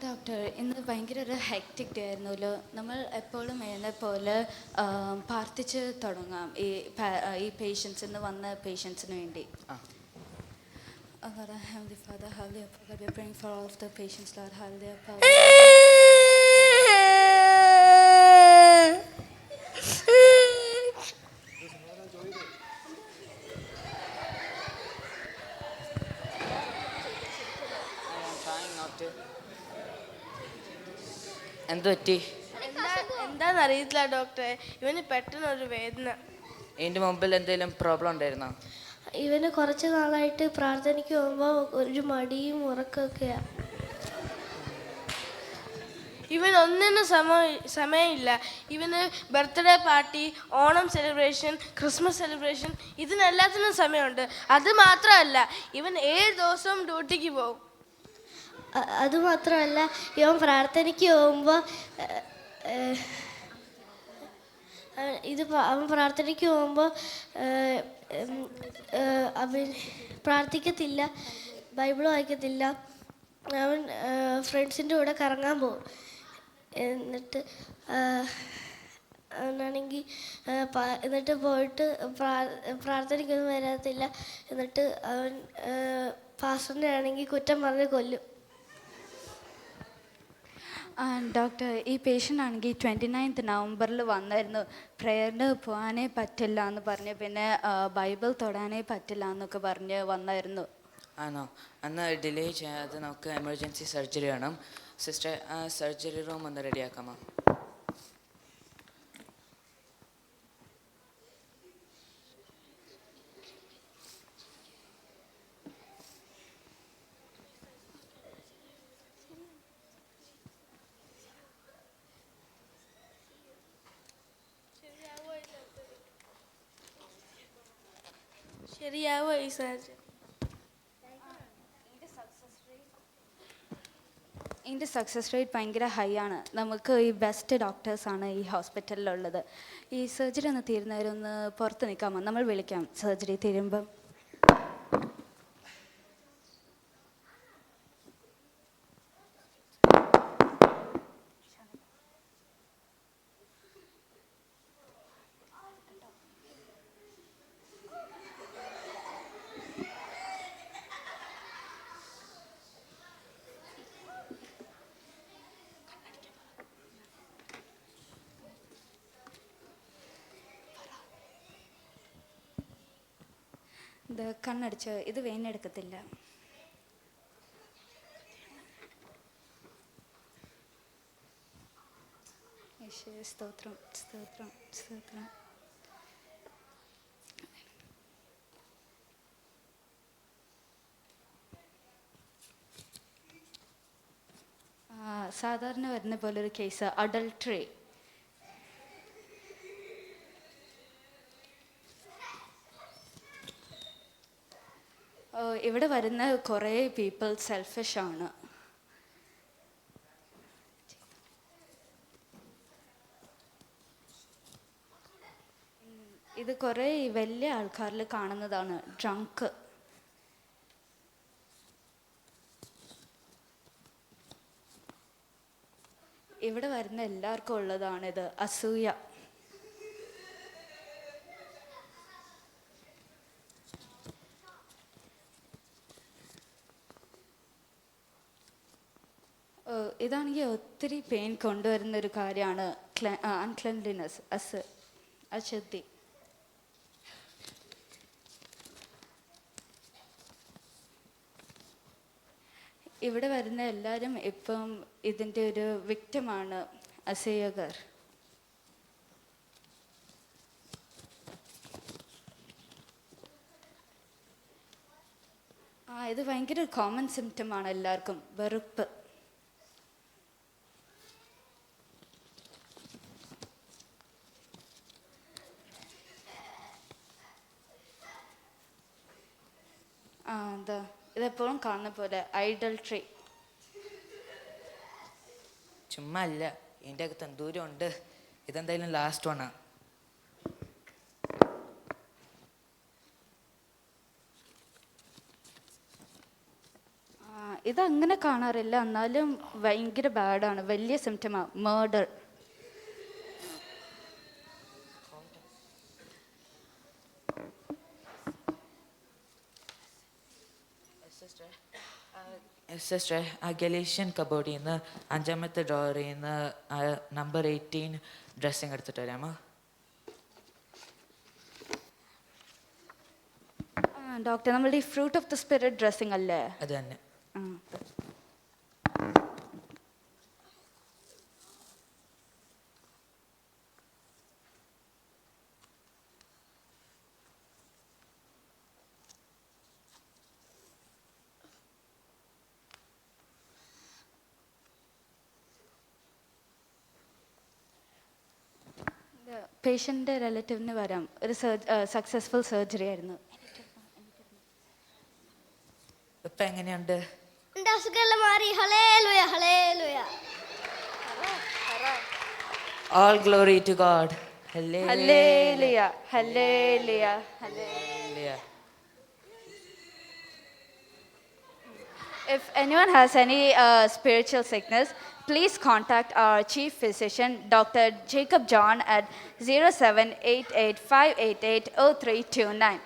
Doctor, ഇന്ന് ഭയങ്കര ഒരു ഹെക്റ്റിക് ഡേ ആയിരുന്നല്ലോ. നമ്മൾ എപ്പോഴും എന്നെ പോലെ പ്രാർത്ഥിച്ച് തുടങ്ങാം ഈ പേഷ്യൻസിന് വന്ന പേഷ്യൻസിന് വേണ്ടി. Heavenly Father, Heavenly Father, we are praying for all of the patients, Lord. Heavenly Father. എന്ത് പറ്റി? എന്താണെന്നറിയില്ല ഡോക്ടറെ, ഇവന് പെട്ടെന്നൊരു വേദന. ഇതിന്റെ മുമ്പിൽ എന്തെങ്കിലും പ്രോബ്ലം ഉണ്ടായിരുന്നോ? ഇവന് കുറച്ച് നാളായിട്ട് പ്രാർത്ഥനയ്ക്ക് പോകുമ്പോൾ ഒരു മടിയും ഉറക്കമൊക്കെയാ. ഇവനൊന്നിനും സമയമില്ല. ഇവന് birthday party, Onam celebration, Christmas celebration, ഇതിനെല്ലാത്തിനും സമയമുണ്ട്. അത് മാത്രമല്ല, ഇവൻ 7 ദിവസവും ഡ്യൂട്ടിക്ക് പോകും. അതുമാത്രമല്ല, ഇവൻ പ്രാർത്ഥനയ്ക്ക് പോകുമ്പോൾ അവൻ പ്രാർത്ഥനയ്ക്ക് പോകുമ്പോൾ അവൻ പ്രാർത്ഥിക്കത്തില്ല, ബൈബിൾ വായിക്കത്തില്ല. അവൻ ഫ്രണ്ട്സിൻ്റെ കൂടെ കറങ്ങാൻ പോകും. എന്നിട്ട് അവനാണെങ്കിൽ എന്നിട്ട് പോയിട്ട് പ്രാർത്ഥനയ്ക്കൊന്നും വരാത്തില്ല. എന്നിട്ട് അവൻ പാസ്റ്ററിനെ ആണെങ്കിൽ കുറ്റം പറഞ്ഞ് കൊല്ലും. ഡോക്ടർ, ഈ പേഷ്യൻ്റ് ആണെങ്കിൽ 29th നവംബറിൽ വന്നായിരുന്നു. പ്രേയറിന് പോകാനേ പറ്റില്ല എന്ന് പറഞ്ഞ്, പിന്നെ ബൈബിൾ തൊടാനേ പറ്റില്ല എന്നൊക്കെ പറഞ്ഞ് വന്നായിരുന്നു. ആണോ? അന്ന് ഡിലേ ചെയ്യാതെ നമുക്ക് എമർജൻസി സർജറി വേണം. സിസ്റ്റർ, സർജറി റൂം ഒന്ന് റെഡിയാക്കാമോ? ശരിയാവോ ഈ സർജറി? ഇതിൻ്റെ സക്സസ് റേറ്റ് ഭയങ്കര ഹൈ ആണ്. നമുക്ക് ഈ ബെസ്റ്റ് ഡോക്ടേഴ്സാണ് ഈ ഹോസ്പിറ്റലിലുള്ളത്. ഈ സർജറി ഒന്ന് തീരുന്നവരൊന്ന് പുറത്ത് നിൽക്കാമോ? നമ്മൾ വിളിക്കാം സർജറി തീരുമ്പം. ഇത് കണ്ണടിച്ച്, ഇത് വേനെടുക്കത്തില്ല. സ്തോത്രം, സ്തോത്രം, സ്തോത്രം. സാധാരണ വരുന്ന പോലൊരു കേസ്, അഡൾട്ടറി. ഇവിടെ വരുന്ന കുറേ പീപ്പിൾ സെൽഫിഷ് ആണ്. ഇത് കുറേ വലിയ ആൾക്കാരിൽ കാണുന്നതാണ്, ഡ്രങ്ക്. ഇവിടെ വരുന്ന എല്ലാവർക്കും ഉള്ളതാണിത്, അസൂയ. ഇതാണെങ്കിൽ ഒത്തിരി പെയിൻ കൊണ്ടുവരുന്നൊരു കാര്യമാണ്, അൺക്ലെൻലിനെസ്, അശുദ്ധി. ഇവിടെ വരുന്ന എല്ലാവരും ഇപ്പം ഇതിൻ്റെ ഒരു വിക്ടിമാണ്, അസൂയകർ. ഇത് ഭയങ്കര കോമൺ സിംറ്റമാണ് എല്ലാവർക്കും, വെറുപ്പ്. ഇതെപ്പോഴും കാണുന്ന പോലെ ഐഡൽട്രി. ചുമ്മാ അല്ല, ഇതിൻ്റെ അകത്ത് എന്തോരം ഉണ്ട്. ഇതെന്തായാലും ലാസ്റ്റ് വണ്ണാ. ഇത് അങ്ങനെ കാണാറില്ല, എന്നാലും ഭയങ്കര ബാഡാണ്, വലിയ സിംറ്റമാണ് മേർഡർ. സിസ്റ്റർ, ആ ഗലേഷ്യൻ കബോർഡിൽ നിന്ന് 5ാമത്തെ ഡ്രോവറിൽ നിന്ന് നമ്പർ 18 ഡ്രസ്സിങ് എടുത്തിട്ട് വരാമോ? ഡോക്ടർ, നമ്മളുടെ ഈ fruit of the spirit dressing അല്ലേ? അത് തന്നെ. ആ. പേഷ്യൻ്റെ റിലേറ്റീവിന് വരാം, ഒരു സക്സസ്ഫുൾ സർജറി ആയിരുന്നു. ഇപ്പം എങ്ങനെയുണ്ട്? എൻ്റെ അസുഖമെല്ലാം മാറി. Hallelujah hallelujah. All glory to God. Hallelujah. Hallelujah hallelujah hallelujah. Hallelujah. If anyone has any spiritual sickness, please contact our chief physician, Dr. Jacob John, at 0788 588 0329.